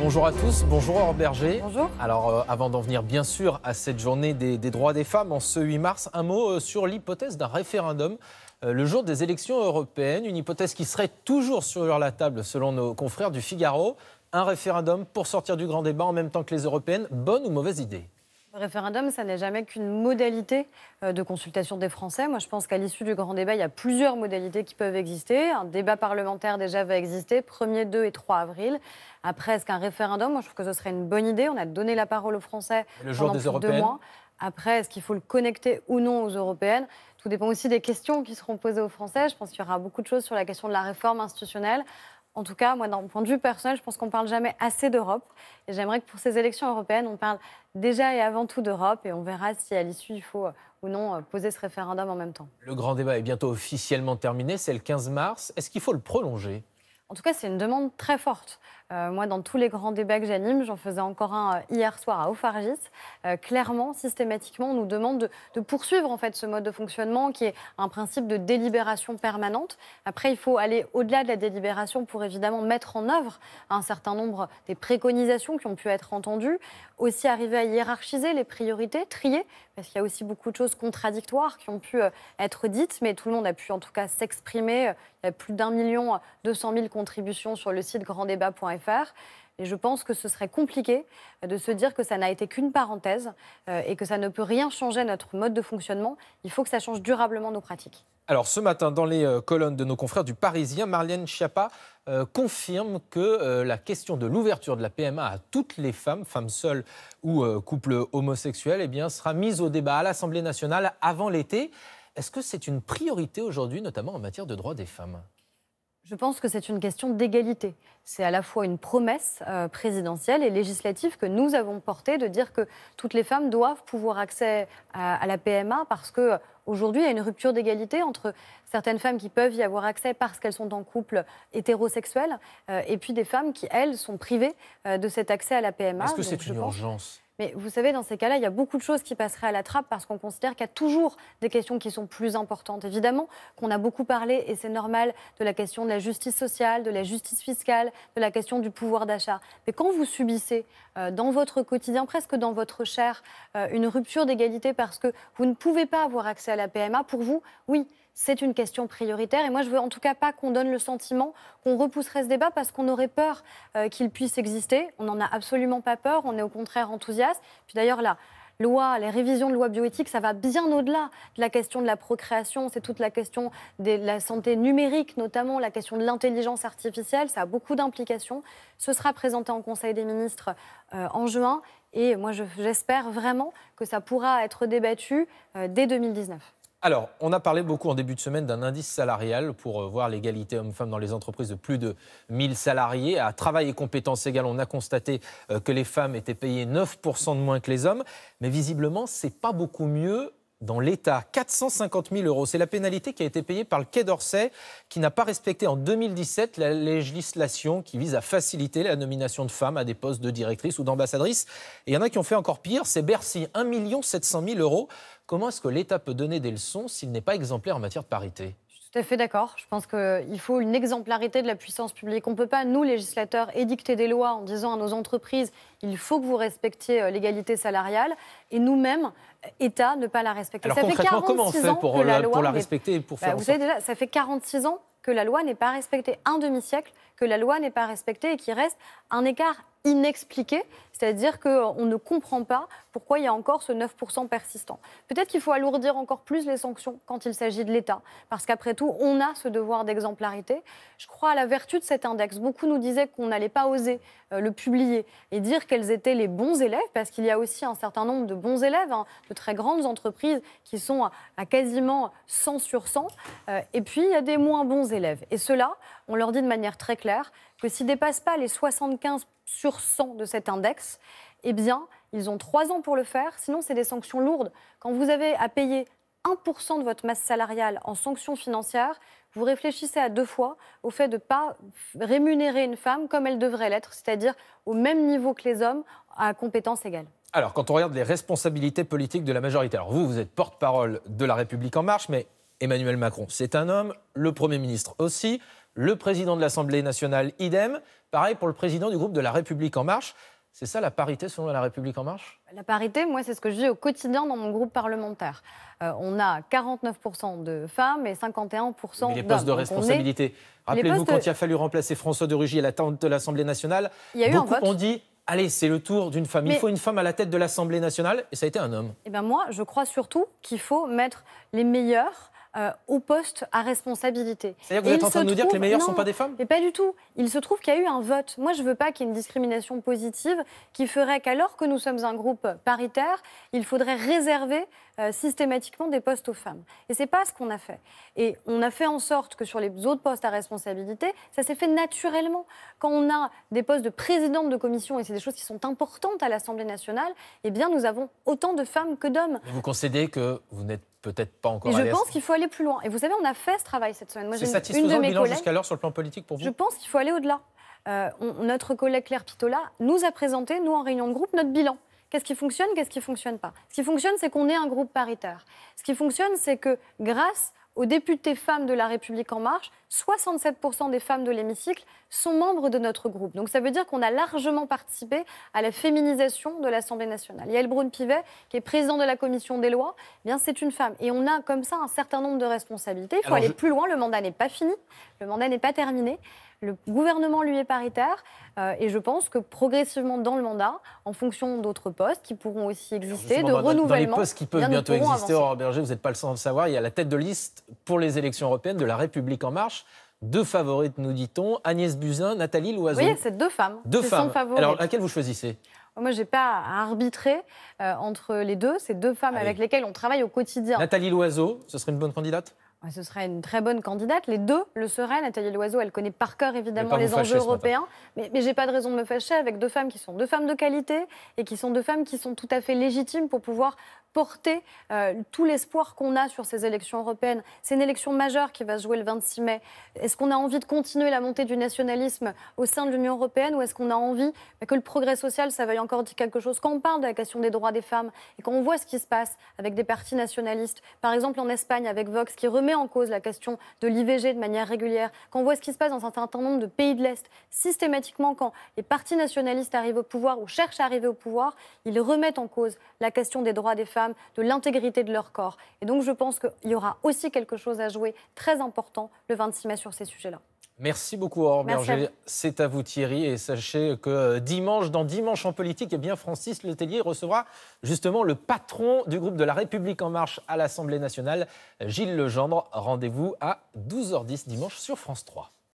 Bonjour à tous, bonjour Aurore Berger. Bonjour. Alors avant d'en venir bien sûr à cette journée des droits des femmes en ce 8 mars, un mot sur l'hypothèse d'un référendum le jour des élections européennes, une hypothèse qui serait toujours sur la table selon nos confrères du Figaro. Un référendum pour sortir du grand débat en même temps que les européennes, bonne ou mauvaise idée ? Le référendum, ça n'est jamais qu'une modalité de consultation des Français. Moi, je pense qu'à l'issue du grand débat, il y a plusieurs modalités qui peuvent exister. Un débat parlementaire déjà va exister, 1er, 2 et 3 avril. Après, est-ce qu'un référendum, moi je trouve que ce serait une bonne idée. On a donné la parole aux Français le jour pendant des plus de 2 européennes. mois. Après, est-ce qu'il faut le connecter ou non aux européennes ? Tout dépend aussi des questions qui seront posées aux Français. Je pense qu'il y aura beaucoup de choses sur la question de la réforme institutionnelle. En tout cas, moi, d'un point de vue personnel, je pense qu'on ne parle jamais assez d'Europe. Et j'aimerais que pour ces élections européennes, on parle déjà et avant tout d'Europe. Et on verra si, à l'issue, il faut ou non poser ce référendum en même temps. Le grand débat est bientôt officiellement terminé, c'est le 15 mars. Est-ce qu'il faut le prolonger ? En tout cas, c'est une demande très forte. Moi, dans tous les grands débats que j'anime, j'en faisais encore un hier soir à Aufargis. Clairement, systématiquement, on nous demande de poursuivre en fait, ce mode de fonctionnement qui est un principe de délibération permanente. Après, il faut aller au-delà de la délibération pour évidemment mettre en œuvre un certain nombre des préconisations qui ont pu être entendues. Aussi arriver à hiérarchiser les priorités, trier, parce qu'il y a aussi beaucoup de choses contradictoires qui ont pu être dites, mais tout le monde a pu en tout cas s'exprimer. Il y a plus d'1 200 000 contributions sur le site granddébat.fr. Et je pense que ce serait compliqué de se dire que ça n'a été qu'une parenthèse et que ça ne peut rien changer à notre mode de fonctionnement. Il faut que ça change durablement nos pratiques. Alors ce matin, dans les colonnes de nos confrères du Parisien, Marlène Schiappa confirme que la question de l'ouverture de la PMA à toutes les femmes, femmes seules ou couples homosexuels, eh bien, sera mise au débat à l'Assemblée nationale avant l'été. Est-ce que c'est une priorité aujourd'hui, notamment en matière de droits des femmes ? Je pense que c'est une question d'égalité. C'est à la fois une promesse présidentielle et législative que nous avons portée de dire que toutes les femmes doivent pouvoir accéder à la PMA parce qu'aujourd'hui, il y a une rupture d'égalité entre certaines femmes qui peuvent y avoir accès parce qu'elles sont en couple hétérosexuel et puis des femmes qui, elles, sont privées de cet accès à la PMA. Est-ce que c'est une urgence ? Mais vous savez, dans ces cas-là, il y a beaucoup de choses qui passeraient à la trappe parce qu'on considère qu'il y a toujours des questions qui sont plus importantes. Évidemment qu'on a beaucoup parlé, et c'est normal, de la question de la justice sociale, de la justice fiscale, de la question du pouvoir d'achat. Mais quand vous subissez dans votre quotidien, presque dans votre chair, une rupture d'égalité parce que vous ne pouvez pas avoir accès à la PMA, pour vous, oui, c'est une question prioritaire. Et moi, je ne veux en tout cas pas qu'on donne le sentiment qu'on repousserait ce débat parce qu'on aurait peur qu'il puisse exister. On n'en a absolument pas peur. On est au contraire enthousiaste. Puis d'ailleurs, les révisions de loi bioéthique, ça va bien au-delà de la question de la procréation. C'est toute la question de la santé numérique, notamment la question de l'intelligence artificielle. Ça a beaucoup d'implications. Ce sera présenté en Conseil des ministres en juin. Et moi, j'espère vraiment que ça pourra être débattu dès 2019. Alors, on a parlé beaucoup en début de semaine d'un indice salarial pour voir l'égalité hommes-femmes dans les entreprises de plus de 1000 salariés. À travail et compétences égales, on a constaté que les femmes étaient payées 9% de moins que les hommes. Mais visiblement, ce n'est pas beaucoup mieux dans l'État. 450 000 €. C'est la pénalité qui a été payée par le Quai d'Orsay, qui n'a pas respecté en 2017 la législation qui vise à faciliter la nomination de femmes à des postes de directrice ou d'ambassadrice. Et il y en a qui ont fait encore pire, c'est Bercy, 1 700 000 €. Comment est-ce que l'État peut donner des leçons s'il n'est pas exemplaire en matière de parité ? Je suis tout à fait d'accord. Je pense qu'il faut une exemplarité de la puissance publique. On ne peut pas, nous, législateurs, édicter des lois en disant à nos entreprises « il faut que vous respectiez l'égalité salariale » et nous-mêmes, État, ne pas la respecter. Alors ça concrètement, fait comment on fait pour la respecter et pour faire en Vous sorte... savez déjà, ça fait 46 ans que la loi n'est pas respectée. Un demi-siècle que la loi n'est pas respectée et qu'il reste un écart inexpliqué, c'est-à-dire qu'on ne comprend pas pourquoi il y a encore ce 9% persistant. Peut-être qu'il faut alourdir encore plus les sanctions quand il s'agit de l'État, parce qu'après tout, on a ce devoir d'exemplarité. Je crois à la vertu de cet index. Beaucoup nous disaient qu'on n'allait pas oser le publier et dire quels étaient les bons élèves, parce qu'il y a aussi un certain nombre de bons élèves, de très grandes entreprises qui sont à quasiment 100 sur 100, et puis il y a des moins bons élèves. Et ceux-là, on leur dit de manière très claire que s'ils ne dépassent pas les 75 sur 100 de cet index, eh bien, ils ont 3 ans pour le faire. Sinon, c'est des sanctions lourdes. Quand vous avez à payer 1% de votre masse salariale en sanctions financières, vous réfléchissez à 2 fois au fait de ne pas rémunérer une femme comme elle devrait l'être, c'est-à-dire au même niveau que les hommes, à compétences égales. Alors, quand on regarde les responsabilités politiques de la majorité, alors vous êtes porte-parole de La République En Marche, mais Emmanuel Macron, c'est un homme, le Premier ministre aussi. Le président de l'Assemblée nationale, idem. Pareil pour le président du groupe de La République En Marche. C'est ça la parité selon La République En Marche? La parité, moi, c'est ce que je dis au quotidien dans mon groupe parlementaire. On a 49% de femmes et 51% d'hommes. Mais les postes de responsabilité. Rappelez-vous, quand il a fallu remplacer François de Rugy à la tête de l'Assemblée nationale, beaucoup ont dit « Allez, c'est le tour d'une femme. Il faut une femme à la tête de l'Assemblée nationale. » Et ça a été un homme. Eh bien moi, je crois surtout qu'il faut mettre les meilleurs au poste à responsabilité. C'est-à-dire que vous êtes en train de nous dire que les meilleurs ne sont pas des femmes? Mais pas du tout. Il se trouve qu'il y a eu un vote. Moi, je ne veux pas qu'il y ait une discrimination positive qui ferait qu'alors que nous sommes un groupe paritaire, il faudrait réserver systématiquement des postes aux femmes. Et ce n'est pas ce qu'on a fait. Et on a fait en sorte que sur les autres postes à responsabilité, ça s'est fait naturellement. Quand on a des postes de présidente de commission, et c'est des choses qui sont importantes à l'Assemblée nationale, eh bien, nous avons autant de femmes que d'hommes. Vous concédez que vous n'êtes peut-être pas encore et je pense qu'il faut aller plus loin. Et vous savez, on a fait ce travail cette semaine. C'est satisfaisant le bilan jusqu'alors sur le plan politique pour vous? Je pense qu'il faut aller au-delà. Notre collègue Claire Pitola nous a présenté, nous en réunion de groupe, notre bilan. Qu'est-ce qui fonctionne, qu'est-ce qui ne fonctionne pas? Ce qui fonctionne, c'est qu'on est un groupe paritaire. Ce qui fonctionne, c'est que grâce aux députés femmes de La République En Marche, 67% des femmes de l'hémicycle sont membres de notre groupe. Donc ça veut dire qu'on a largement participé à la féminisation de l'Assemblée nationale. Yaël Braun-Pivet, qui est président de la commission des lois, eh bien c'est une femme. Et on a comme ça un certain nombre de responsabilités. Il faut aller plus loin, le mandat n'est pas fini, le mandat n'est pas terminé. Le gouvernement, lui, est paritaire et je pense que progressivement dans le mandat, en fonction d'autres postes qui pourront aussi exister, de renouvellement... Dans les postes qui peuvent bientôt exister, Aurore Bergé, vous n'êtes pas le seul à le savoir, il y a la tête de liste pour les élections européennes de La République En Marche. Deux favorites, nous dit-on, Agnès Buzyn, Nathalie Loiseau. Oui, c'est deux femmes. Deux femmes. Alors, laquelle vous choisissez? Moi, je n'ai pas à arbitrer entre les deux. C'est deux femmes avec lesquelles on travaille au quotidien. Nathalie Loiseau, ce serait une bonne candidate? Ce serait une très bonne candidate. Les deux le seraient. Nathalie Loiseau, elle connaît par cœur évidemment les enjeux européens. Mais je n'ai pas de raison de me fâcher avec deux femmes qui sont deux femmes de qualité et qui sont deux femmes qui sont tout à fait légitimes pour pouvoir porter tout l'espoir qu'on a sur ces élections européennes. C'est une élection majeure qui va se jouer le 26 mai. Est-ce qu'on a envie de continuer la montée du nationalisme au sein de l'Union européenne ou est-ce qu'on a envie que le progrès social, ça veuille encore dire quelque chose? Quand on parle de la question des droits des femmes et quand on voit ce qui se passe avec des partis nationalistes, par exemple en Espagne avec Vox, qui remet en cause la question de l'IVG de manière régulière, quand on voit ce qui se passe dans un certain nombre de pays de l'Est, systématiquement quand les partis nationalistes arrivent au pouvoir ou cherchent à arriver au pouvoir, ils remettent en cause la question des droits des femmes, de l'intégrité de leur corps. Et donc je pense qu'il y aura aussi quelque chose à jouer très important le 26 mai sur ces sujets-là. Merci beaucoup, Aurore Bergé. C'est à vous, Thierry. Et sachez que dans Dimanche en politique, eh bien, Francis Letellier recevra justement le patron du groupe de La République En Marche à l'Assemblée nationale, Gilles Legendre. Rendez-vous à 12h10 dimanche sur France 3.